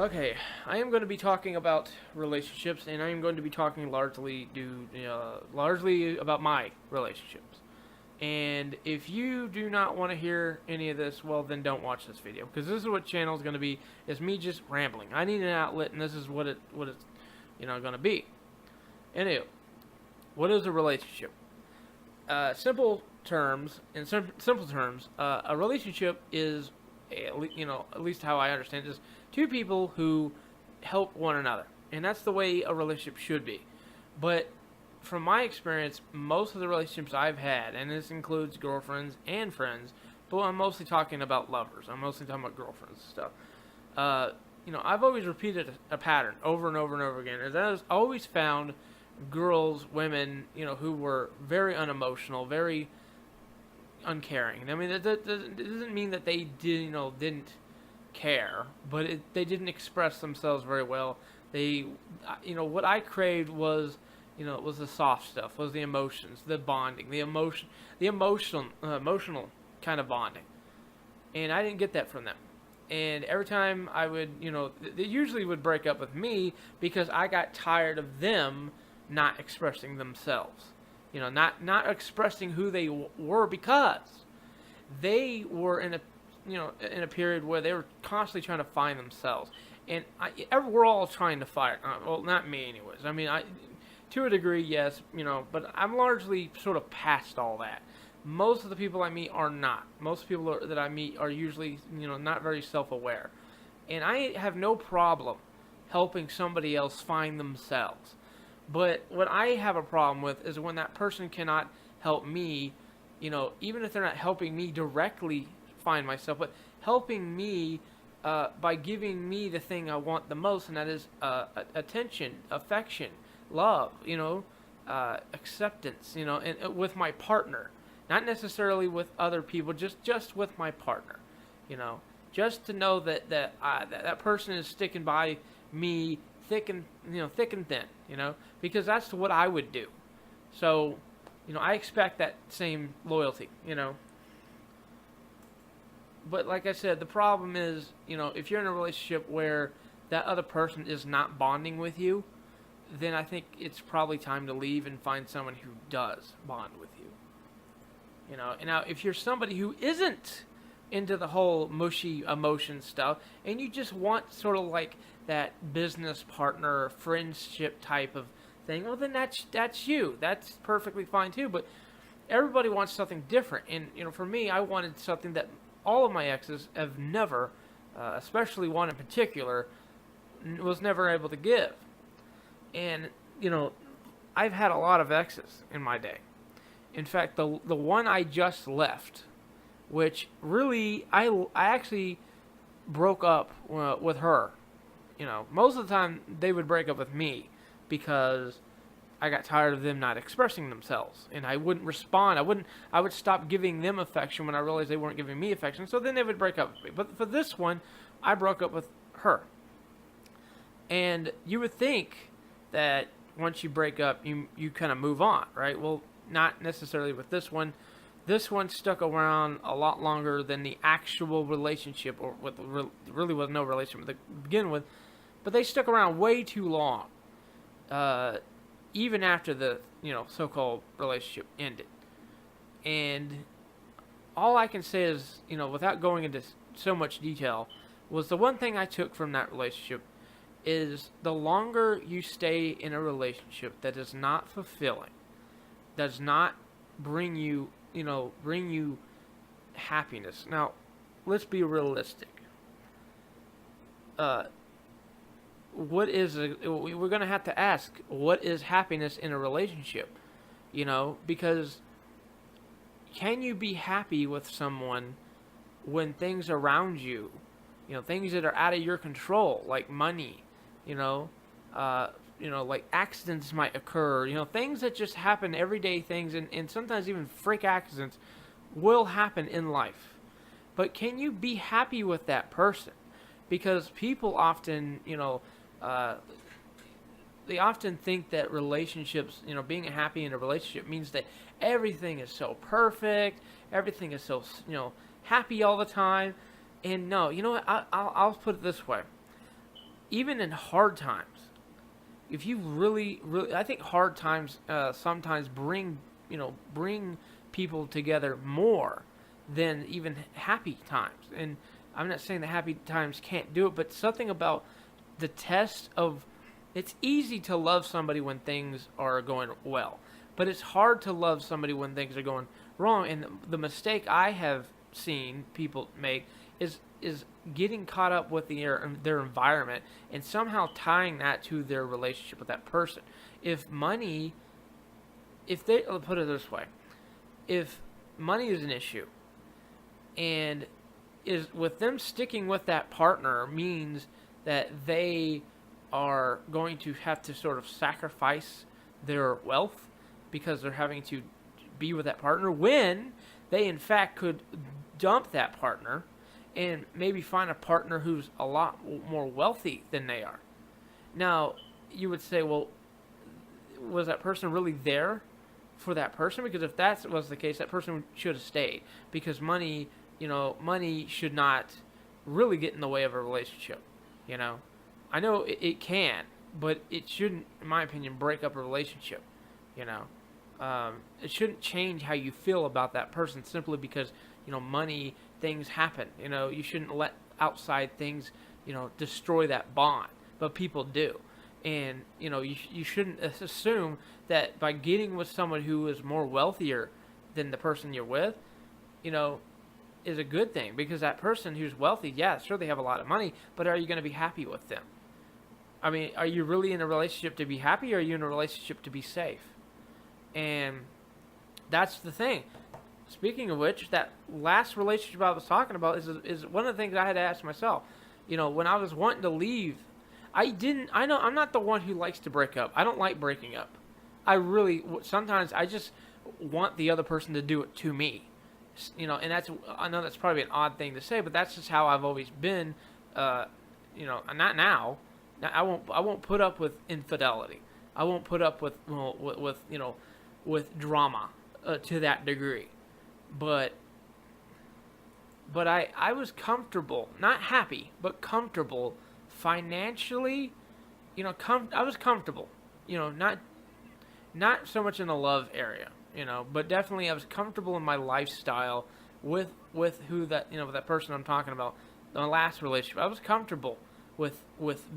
Okay, I am going to be talking about relationships, and I am going to be talking largely about my relationships. And if you do not want to hear any of this, well, then don't watch this video, because this is what channel is going to be. It's me just rambling. I need an outlet, and this is what it's going to be. Anyway, what is a relationship? Simple terms, a relationship is, at least how I understand it, is two people who help one another, and that's the way a relationship should be. But from my experience, most of the relationships I've had, and this includes girlfriends and friends, but I'm mostly talking about lovers. I'm mostly talking about girlfriends and stuff. I've always repeated a pattern over and over and over again. Is I've always found women, who were very unemotional, very uncaring. I mean, that doesn't mean that they didn't care, but they didn't express themselves very well. What I craved was, it was the soft stuff, was the emotions, the bonding, the emotional kind of bonding, and I didn't get that from them. And every time I would, they usually would break up with me because I got tired of them not expressing themselves. Not expressing who they were, because they were in a period where they were constantly trying to find themselves. And we're all trying to find. Well, not me, anyways. I mean, to a degree, yes, but I'm largely sort of past all that. Most of the people I meet are not. Most people that I meet are usually, not very self-aware. And I have no problem helping somebody else find themselves. But what I have a problem with is when that person cannot help me, even if they're not helping me directly find myself, but helping me by giving me the thing I want the most, and that is attention, affection, love, acceptance, and with my partner. Not necessarily with other people, just with my partner, just to know that person is sticking by me thick and thin, because that's what I would do. So, I expect that same loyalty, But like I said, the problem is, if you're in a relationship where that other person is not bonding with you, then I think it's probably time to leave and find someone who does bond with you. And now if you're somebody who isn't into the whole mushy emotion stuff, and you just want sort of like that business partner, friendship type of thing, well, then that's you. That's perfectly fine too. But everybody wants something different. And, for me, I wanted something that all of my exes have never, especially one in particular, was never able to give. And, I've had a lot of exes in my day. In fact, the one I just left, which really, I actually broke up with her. Most of the time they would break up with me because I got tired of them not expressing themselves, and I wouldn't respond. I would stop giving them affection when I realized they weren't giving me affection. So then they would break up with me. But for this one, I broke up with her. And you would think that once you break up, you kind of move on, right? Well, not necessarily with this one. This one stuck around a lot longer than the actual relationship, or really was no relationship to begin with. But they stuck around way too long, even after the so-called relationship ended. And all I can say is, without going into so much detail, was the one thing I took from that relationship is the longer you stay in a relationship that is not fulfilling, does not bring you happiness. Now, let's be realistic. We're going to have to ask, what is happiness in a relationship? Because can you be happy with someone when things around you, things that are out of your control, like money, like accidents might occur, things that just happen, everyday things, and sometimes even freak accidents will happen in life. But can you be happy with that person? Because people often, they often think that relationships, being happy in a relationship means that everything is so perfect, everything is so, happy all the time. And no, you know what, I'll put it this way. even in hard times, if you really, really, I think hard times sometimes bring people together more than even happy times. And I'm not saying that happy times can't do it, but something about the test of, it's easy to love somebody when things are going well, but it's hard to love somebody when things are going wrong. And the mistake I have seen people make is getting caught up with their environment and somehow tying that to their relationship with that person. If money, if they, I'll put it this way, if money is an issue, and is with them sticking with that partner means that they are going to have to sort of sacrifice their wealth because they're having to be with that partner, when they in fact could dump that partner and maybe find a partner who's a lot more wealthy than they are. Now, you would say, well, was that person really there for that person? Because if that was the case, that person should have stayed, because money, money should not really get in the way of a relationship. I know it can, but it shouldn't, in my opinion, break up a relationship. It shouldn't change how you feel about that person simply because, money, things happen. You shouldn't let outside things, destroy that bond, but people do. And, you shouldn't assume that by getting with someone who is more wealthier than the person you're with, is a good thing, because that person who's wealthy, yeah, sure, they have a lot of money, but are you going to be happy with them? I mean, are you really in a relationship to be happy, or are you in a relationship to be safe? And that's the thing. Speaking of which, that last relationship I was talking about is one of the things I had to ask myself. When I was wanting to leave, I'm not the one who likes to break up. I don't like breaking up. Sometimes I just want the other person to do it to me. And I know that's probably an odd thing to say, but that's just how I've always been. Not now. I won't put up with infidelity. I won't put up with drama to that degree. But I was comfortable, not happy, but comfortable financially. I was comfortable. Not so much in the love area, but definitely I was comfortable in my lifestyle with who that that person I'm talking about, the last relationship. I was comfortable with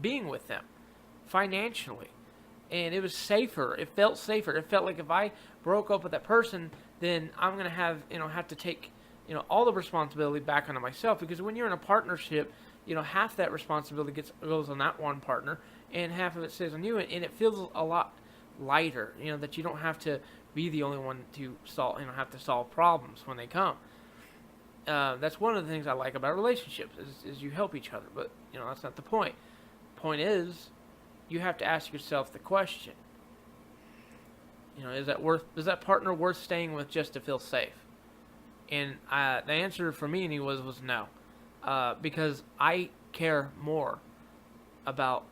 being with them financially, and it was safer. It felt safer. It felt like if I broke up with that person, then I'm gonna have to take all the responsibility back onto myself, because when you're in a partnership, half that responsibility goes on that one partner, and half of it stays on you, and it feels a lot lighter, that you don't have to be the only one to solve problems when they come. That's one of the things I like about relationships is you help each other, but that's not the point. Point is, you have to ask yourself the question, is that partner worth staying with just to feel safe? And the answer for me was no, because I care more about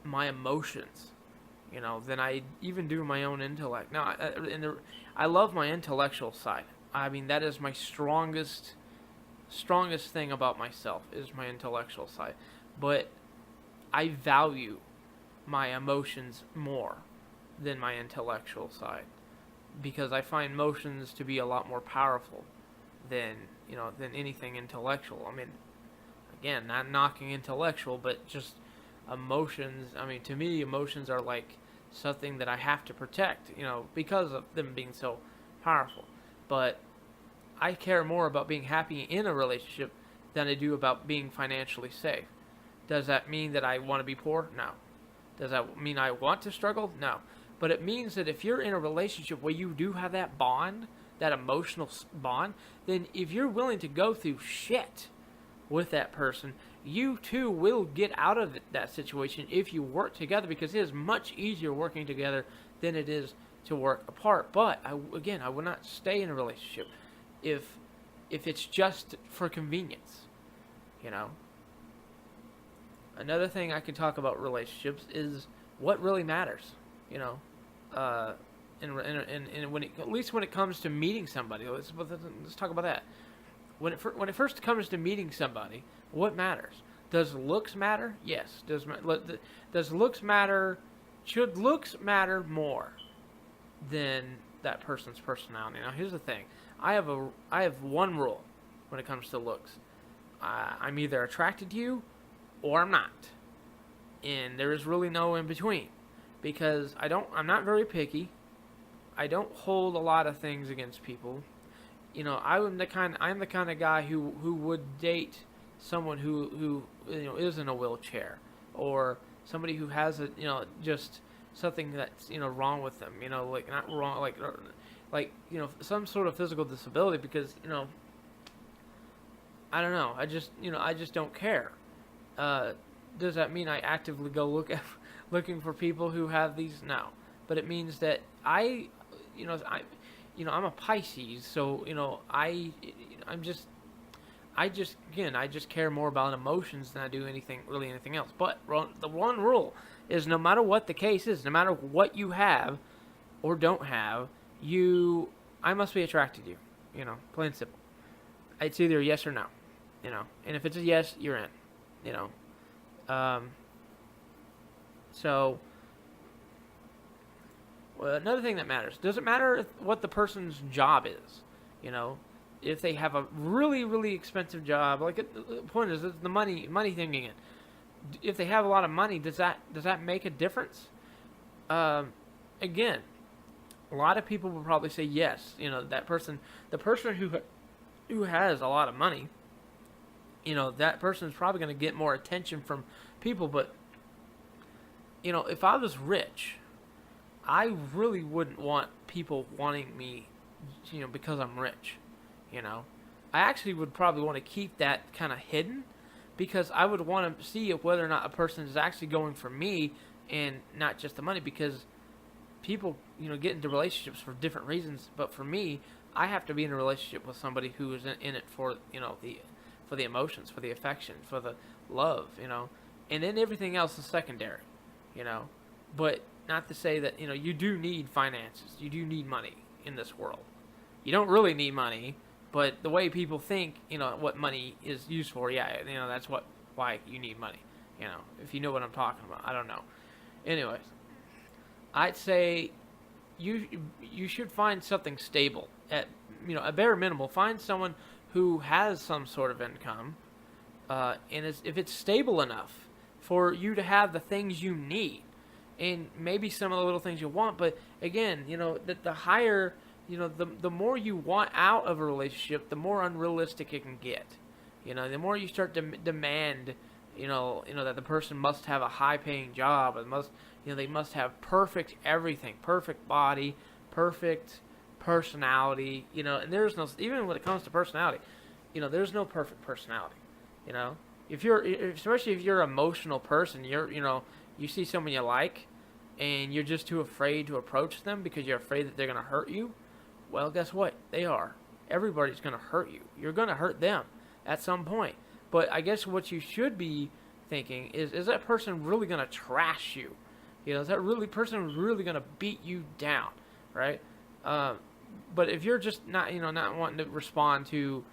my emotions, than I even do my own intellect. Now, I love my intellectual side. I mean, that is my strongest thing about myself, is my intellectual side. But I value my emotions more than my intellectual side, because I find emotions to be a lot more powerful than anything intellectual. I mean, again, not knocking intellectual, but just emotions. I mean, to me, emotions are like something that I have to protect, because of them being so powerful. But I care more about being happy in a relationship than I do about being financially safe. Does that mean that I want to be poor? No. Does that mean I want to struggle? No. But it means that if you're in a relationship where you do have that bond, that emotional bond, then if you're willing to go through shit with that person, you too will get out of that situation if you work together, because it is much easier working together than it is to work apart. But I would not stay in a relationship if it's just for convenience. Another thing I can talk about relationships is what really matters. And at least when it comes to meeting somebody, let's talk about that. When it first comes to meeting somebody, what matters? Does looks matter? Yes. Does looks matter? Should looks matter more than that person's personality? Now, here's the thing. I have one rule when it comes to looks. I'm either attracted to you or I'm not, and there is really no in between, because I'm not very picky. I don't hold a lot of things against people. I'm the kind of guy who would date someone who is in a wheelchair, or somebody who has just something that's wrong with them. Like not wrong, like some sort of physical disability, because I don't know. I just don't care. Does that mean I actively go looking for people who have these? No, but it means that I'm a Pisces, so I just care more about emotions than I do anything else. But the one rule is, no matter what the case is, no matter what you have or don't have, I must be attracted to you. Plain and simple. It's either yes or no. And if it's a yes, you're in. So. Well, another thing that matters. Does it matter what the person's job is? If they have a really, really expensive job, like the point is the money thing again. If they have a lot of money, does that make a difference? Again, a lot of people will probably say yes. The person who has a lot of money, that person is probably going to get more attention from people. But if I was rich, I really wouldn't want people wanting me, because I'm rich. I actually would probably want to keep that kind of hidden, because I would want to see whether or not a person is actually going for me and not just the money, because people, get into relationships for different reasons. But for me, I have to be in a relationship with somebody who is in it for, for the emotions, for the affection, for the love, and then everything else is secondary, but not to say that, you do need finances. You do need money in this world. You don't really need money, but the way people think, what money is used for, yeah, that's why you need money. If you know what I'm talking about. I don't know. Anyways, I'd say you should find something stable. At a bare minimal, find someone who has some sort of income, and if it's stable enough for you to have the things you need. And maybe some of the little things you want, but again, the higher, the more you want out of a relationship, the more unrealistic it can get. The more you start to demand, that the person must have a high-paying job, and they must have perfect everything, perfect body, perfect personality, and there's no, even when it comes to personality, there's no perfect personality. Especially if you're an emotional person, you see someone you like, and you're just too afraid to approach them because you're afraid that they're going to hurt you. Well, guess what? They are. Everybody's going to hurt you. You're going to hurt them at some point. But I guess what you should be thinking is that person really going to trash you? Is that person really going to beat you down, right? But if you're just not wanting to respond to,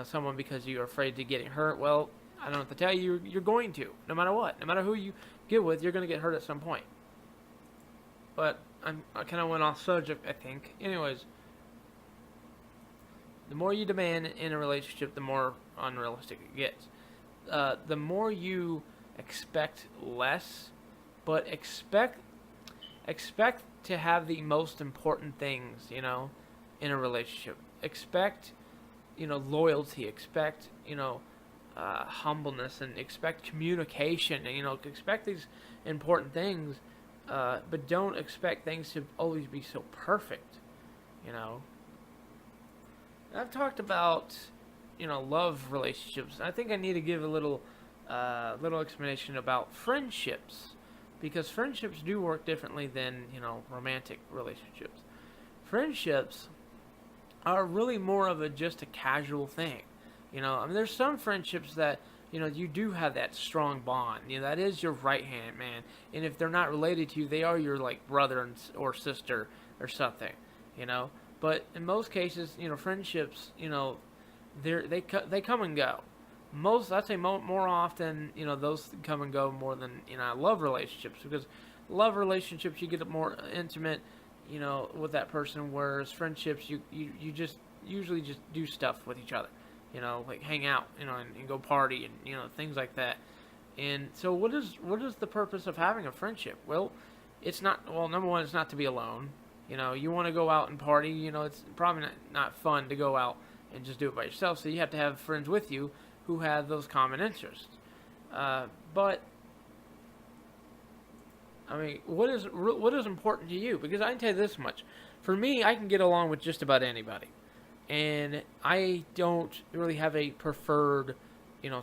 someone because you're afraid to getting hurt, well, I don't have to tell you, you're going to, no matter what. No matter who you get with, you're going to get hurt at some point. But I kind of went off subject, I think. Anyways, the more you demand in a relationship, the more unrealistic it gets. The more you expect less, but expect to have the most important things, in a relationship. Expect, loyalty. Expect, humbleness, and expect communication, and expect these important things, but don't expect things to always be so perfect. I've talked about love relationships. I think I need to give a little explanation about friendships, because friendships do work differently than romantic relationships. Friendships are really more of just a casual thing. There's some friendships that, you do have that strong bond. That is your right-hand man. And if they're not related to you, they are your, brother or sister or something, But in most cases, friendships, they come and go. I'd say more often, those come and go more than, love relationships, because love relationships, you get more intimate, with that person, whereas friendships, you just usually just do stuff with each other, like hang out, and go party and, things like that. And so what is the purpose of having a friendship? Well, number one, it's not to be alone. You want to go out and party, it's probably not fun to go out and just do it by yourself, so you have to have friends with you who have those common interests. But I mean, what is important to you? Because I can tell you this much: for me, I can get along with just about anybody, and I don't really have a preferred,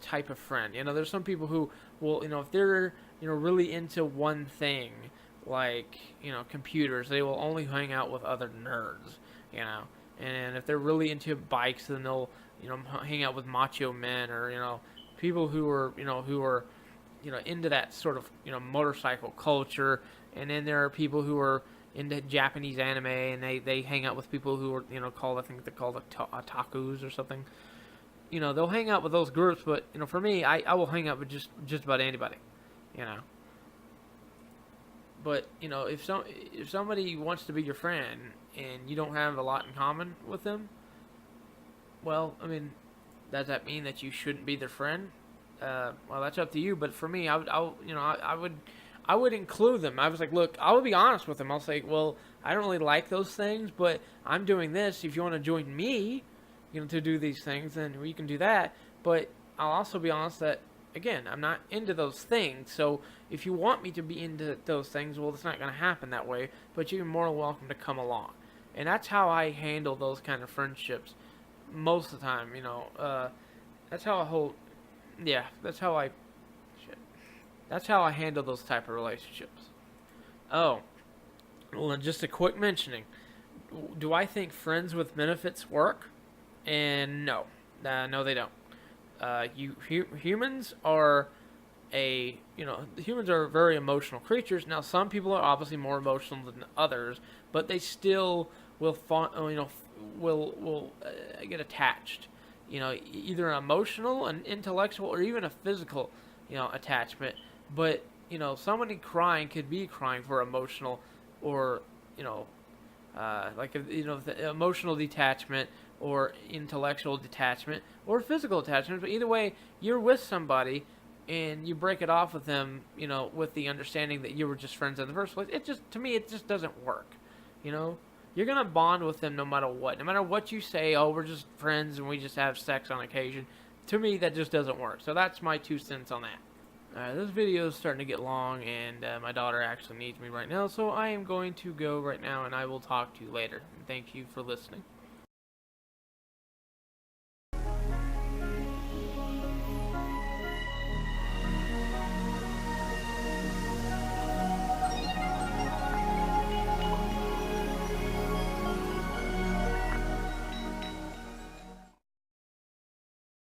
type of friend. There's some people who will, if they're, really into one thing, like, computers, they will only hang out with other nerds, and if they're really into bikes, then they'll, hang out with macho men, or, people who are, into that sort of, motorcycle culture. And then there are people who are into Japanese anime, and they hang out with people who are, I think they're called otakus or something. They'll hang out with those groups, but, for me, I will hang out with just about anybody, But, if somebody wants to be your friend and you don't have a lot in common with them, well, I mean, does that mean that you shouldn't be their friend? Well, that's up to you. But for me, I would include them. I was like, look, I would be honest with them. I'll say, well, I don't really like those things, but I'm doing this. If you want to join me, to do these things, then we can do that. But I'll also be honest that, again, I'm not into those things. So if you want me to be into those things, well, it's not going to happen that way. But you're more than welcome to come along. And that's how I handle those kind of friendships most of the time. That's how I hold. Yeah, that's how I. Shit. That's how I handle those type of relationships. Oh, well, just a quick mentioning. Do I think friends with benefits work? And no, no, they don't. Humans are humans are very emotional creatures. Now, some people are obviously more emotional than others, but they still will, get attached. Either an emotional, an intellectual, or even a physical, attachment. But somebody crying could be crying for emotional, or the emotional detachment, or intellectual detachment, or physical attachment. But either way, you're with somebody and you break it off with them, with the understanding that you were just friends in the first place. To me, it just doesn't work. You're going to bond with them no matter what. No matter what you say, oh, we're just friends and we just have sex on occasion. To me, that just doesn't work. So that's my 2 cents on that. This video is starting to get long, and my daughter actually needs me right now. So I am going to go right now, and I will talk to you later. And thank you for listening.